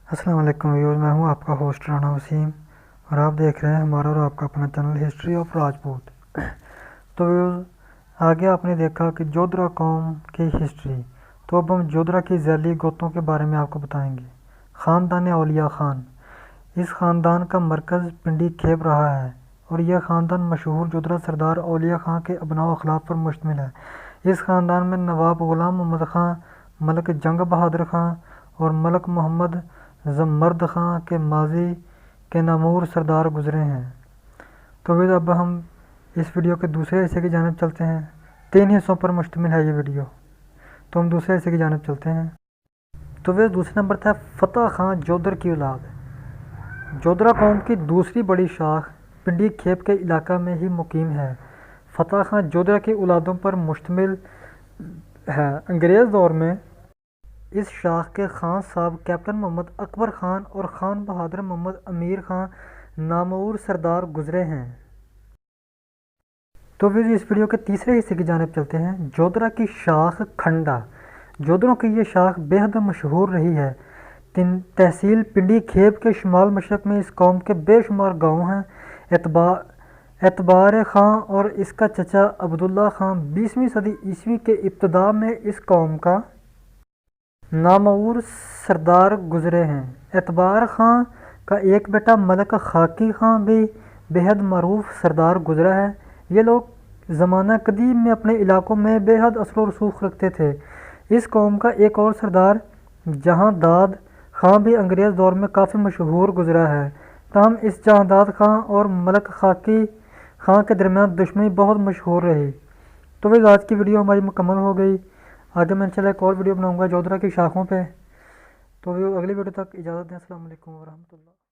السلام علیکم ویور، میں ہوں آپ کا ہوسٹ رانا وسیم اور آپ دیکھ رہے ہیں ہمارا اور آپ کا اپنا چینل ہسٹری آف راجپوت۔ تو ویور، آگے آپ نے دیکھا کہ جودھرا قوم کی ہسٹری، تو اب ہم جودھرا کی ذیلی گوتوں کے بارے میں آپ کو بتائیں گے۔ خاندان اولیاء خان، اس خاندان کا مرکز پنڈی کھیپ رہا ہے اور یہ خاندان مشہور جودھرا سردار اولیاء خان کے ابناء و اخلاق پر مشتمل ہے۔ اس خاندان میں نواب غلام محمد خان، ملک جنگ بہادر خان اور ملک محمد زمرد خان کے ماضی کے نامور سردار گزرے ہیں۔ تو پھر اب ہم اس ویڈیو کے دوسرے حصے کی جانب چلتے ہیں۔ 3 حصوں پر مشتمل ہے یہ ویڈیو، تو ہم دوسرے حصے کی جانب چلتے ہیں۔ تو پھر دوسرے نمبر تھا فتح خان جودھر کی اولاد۔ جودھرا قوم کی دوسری بڑی شاخ پنڈی کھیپ کے علاقہ میں ہی مقیم ہے۔ فتح خان جودھرا کی اولادوں پر مشتمل ہے۔ انگریز دور میں اس شاخ کے خان صاحب کیپٹن محمد اکبر خان اور خان بہادر محمد امیر خان نامور سردار گزرے ہیں۔ تو پھر اس ویڈیو کے تیسرے حصے کی جانب چلتے ہیں۔ جودھرا کی شاخ کھنڈا۔ جودھروں کی یہ شاخ بے حد مشہور رہی ہے۔ تحصیل پنڈی کھیپ کے شمال مشرق میں اس قوم کے بے شمار گاؤں ہیں۔ اعتبار خان اور اس کا چچا عبداللہ خان 20ویں صدی عیسوی کے ابتدا میں اس قوم کا نامور سردار گزرے ہیں۔ اعتبار خان کا ایک بیٹا ملک خاکی خان بھی بے حد معروف سردار گزرا ہے۔ یہ لوگ زمانہ قدیم میں اپنے علاقوں میں بے حد اثر و رسوخ رکھتے تھے۔ اس قوم کا ایک اور سردار جہاں داد خان بھی انگریز دور میں کافی مشہور گزرا ہے، تاہم اس جہاں داد خان اور ملک خاکی خان کے درمیان دشمنی بہت مشہور رہی۔ تو وہ آج کی ویڈیو ہماری مکمل ہو گئی۔ آگے میں انشاءاللہ ایک اور ویڈیو بناؤں گا جودھرا کی شاخوں پہ۔ تو اگلی ویڈیو تک اجازت دیں۔ السلام علیکم ورحمۃ اللہ۔